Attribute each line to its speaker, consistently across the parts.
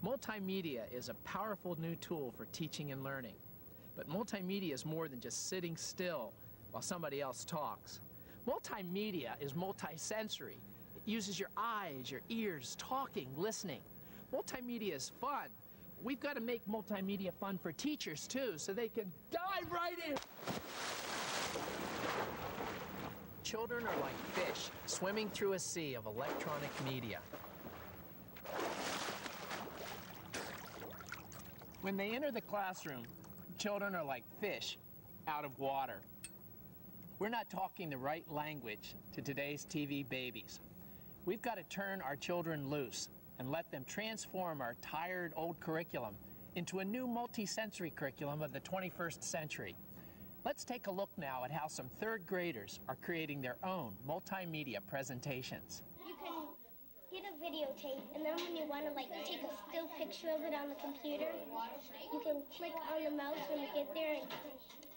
Speaker 1: Multimedia is a powerful new tool for teaching and learning. But multimedia is more than just sitting still while somebody else talks. Multimedia is multisensory. It uses your eyes, your ears, talking, listening. Multimedia is fun. We've got to make multimedia fun for teachers too, so they can dive right in. Children are like fish swimming through a sea of electronic media. When they enter the classroom, children are like fish out of water. We're not talking the right language to today's TV babies. We've got to turn our children loose and let them transform our tired old curriculum into a new multi-sensory curriculum of the 21st century. Let's take a look now at how some third graders are creating their own multimedia presentations.
Speaker 2: You can get a videotape, and then when you want to take a still picture of it on the computer, you can click on the mouse when you get there and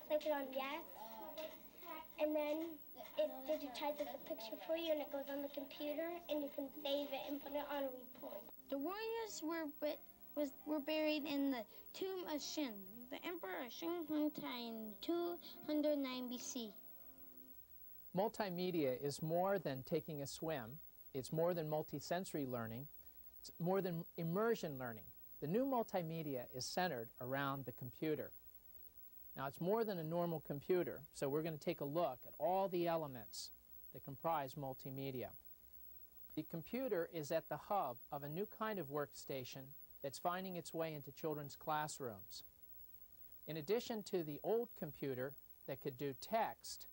Speaker 2: click it on yes, and then it digitizes the picture for you and it goes on the computer and you can save it and put it on a report.
Speaker 3: The warriors were buried in the tomb of Shin, the emperor of Shin in 209 BC.
Speaker 1: Multimedia is more than taking a swim. It's more than multisensory learning. It's more than immersion learning. The new multimedia is centered around the computer. Now, it's more than a normal computer, so we're going to take a look at all the elements that comprise multimedia. The computer is at the hub of a new kind of workstation that's finding its way into children's classrooms. In addition to the old computer that could do text,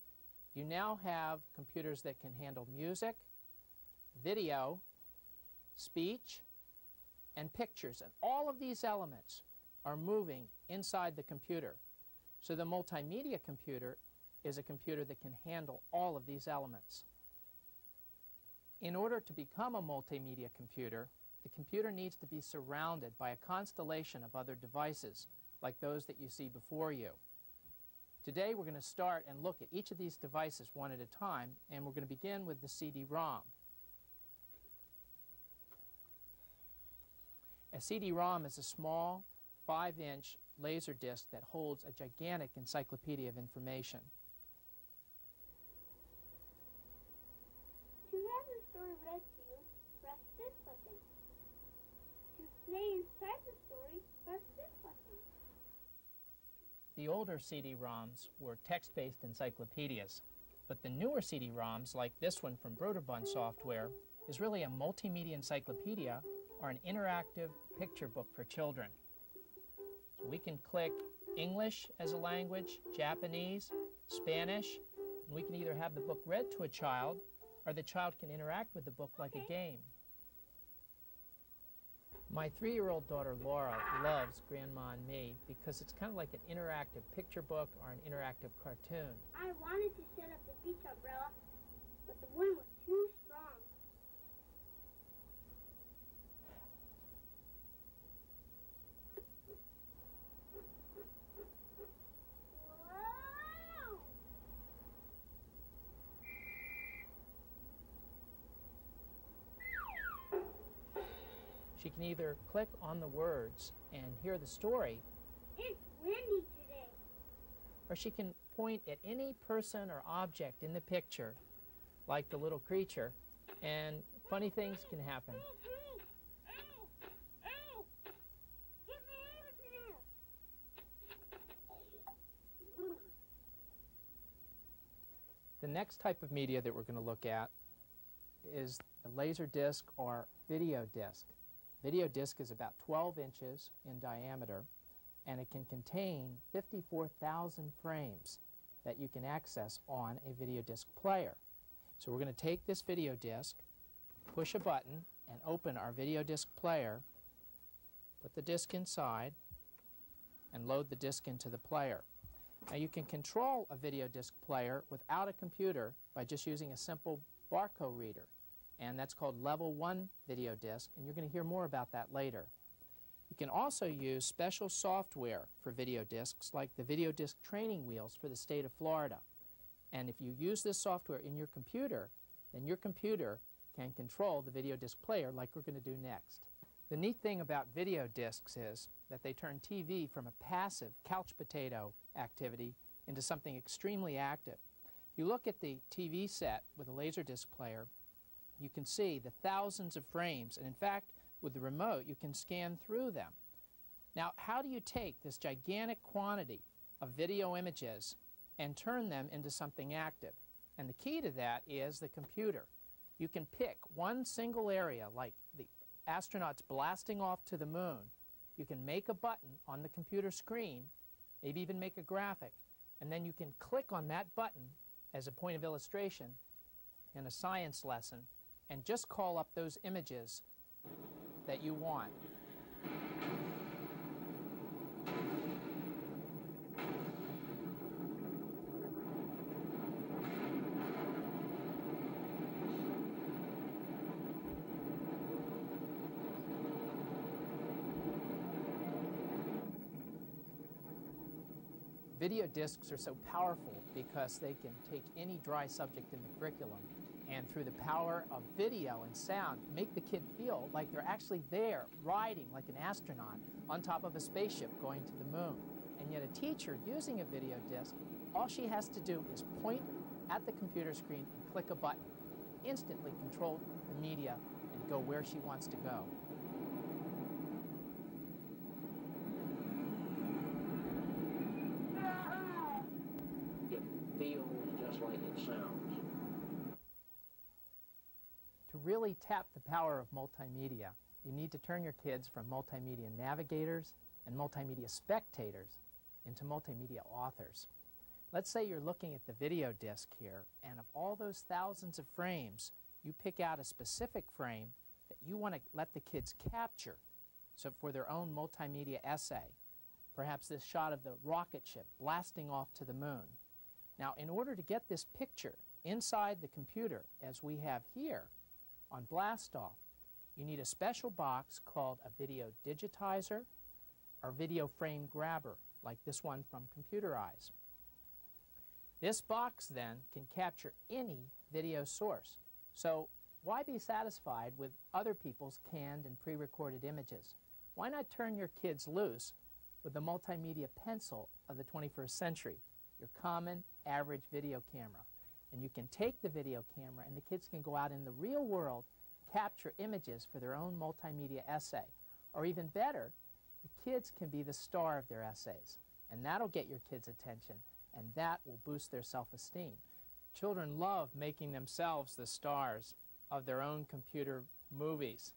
Speaker 1: you now have computers that can handle music, video, speech, and pictures. And all of these elements are moving inside the computer. So the multimedia computer is a computer that can handle all of these elements. In order to become a multimedia computer, the computer needs to be surrounded by a constellation of other devices, like those that you see before you. Today we're going to start and look at each of these devices one at a time, and we're going to begin with the CD-ROM. A CD-ROM is a small 5-inch laser disc that holds a gigantic encyclopedia of information.
Speaker 2: To have the story read to you, press this button. To play inside the story, press this button.
Speaker 1: The older CD-ROMs were text-based encyclopedias, but the newer CD-ROMs, like this one from Broderbund Software, is really a multimedia encyclopedia or an interactive picture book for children. So we can click English as a language, Japanese, Spanish, and we can either have the book read to a child or the child can interact with the book like a game. My 3-year-old daughter Laura loves Grandma and Me because it's kind of like an interactive picture book or an interactive cartoon.
Speaker 2: I wanted to set up the beach umbrella, but the wind was too strong.
Speaker 1: She can either click on the words and hear the story,
Speaker 2: It's windy today.
Speaker 1: or she can point at any person or object in the picture, like the little creature, and funny things can happen.
Speaker 2: Ow! Ow! Get me out of here!
Speaker 1: The next type of media that we're going to look at is a laser disc or video disc. Video disc is about 12 inches in diameter, and it can contain 54,000 frames that you can access on a video disc player. So we're going to take this video disc, push a button, and open our video disc player, put the disc inside, and load the disc into the player. Now you can control a video disc player without a computer by just using a simple barcode reader, and that's called Level 1 video disc, and you're going to hear more about that later. You can also use special software for video discs, like the video disc training wheels for the state of Florida. And if you use this software in your computer, then your computer can control the video disc player like we're going to do next. The neat thing about video discs is that they turn TV from a passive couch potato activity into something extremely active. If you look at the TV set with a Laserdisc player, you can see the thousands of frames, and in fact, with the remote, you can scan through them. Now, how do you take this gigantic quantity of video images and turn them into something active? And the key to that is the computer. You can pick one single area, like the astronauts blasting off to the moon. You can make a button on the computer screen, maybe even make a graphic, and then you can click on that button as a point of illustration in a science lesson and just call up those images that you want. Video discs are so powerful because they can take any dry subject in the curriculum and through the power of video and sound make the kid feel like they're actually there riding like an astronaut on top of a spaceship going to the moon. And yet a teacher using a video disc, all she has to do is point at the computer screen and click a button, instantly control the media and go where she wants to go. To really tap the power of multimedia, you need to turn your kids from multimedia navigators and multimedia spectators into multimedia authors. Let's say you're looking at the video disc here, and of all those thousands of frames, you pick out a specific frame that you want to let the kids capture, so for their own multimedia essay. Perhaps this shot of the rocket ship blasting off to the moon. Now, in order to get this picture inside the computer, as we have here on Blastoff, you need a special box called a video digitizer or video frame grabber, like this one from Computer Eyes. This box then can capture any video source. So why be satisfied with other people's canned and pre-recorded images? Why not turn your kids loose with the multimedia pencil of the 21st century, your common average video camera? And you can take the video camera and the kids can go out in the real world, capture images for their own multimedia essay. Or even better, the kids can be the star of their essays. And that'll get your kids' attention, and that will boost their self-esteem. Children love making themselves the stars of their own computer movies.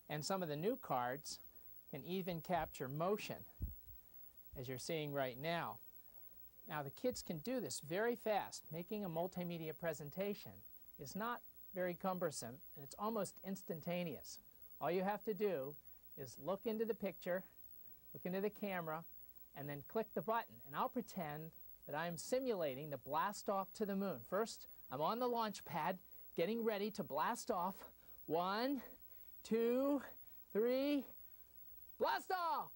Speaker 1: And some of the new cards can even capture motion, as you're seeing right now. Now, the kids can do this very fast. Making a multimedia presentation is not very cumbersome, and it's almost instantaneous. All you have to do is look into the picture, look into the camera, and then click the button. And I'll pretend that I'm simulating the blast off to the moon. First, I'm on the launch pad, getting ready to blast off. 1, 2, 3, blast off!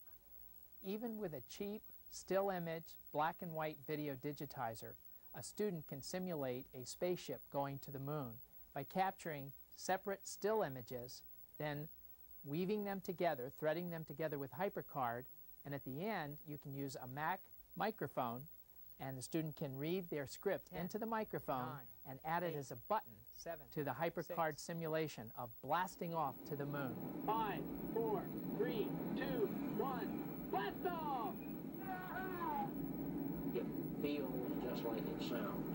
Speaker 1: Even with a cheap still image, black and white video digitizer, a student can simulate a spaceship going to the moon by capturing separate still images, then weaving them together, threading them together with HyperCard, and at the end you can use a Mac microphone and the student can read their script 10, into the microphone 9, and add 8, it as a button 7, to the HyperCard simulation of blasting off to the moon. 5, 4, 3, 2, 1, blast off!
Speaker 4: It feels just like it sounds.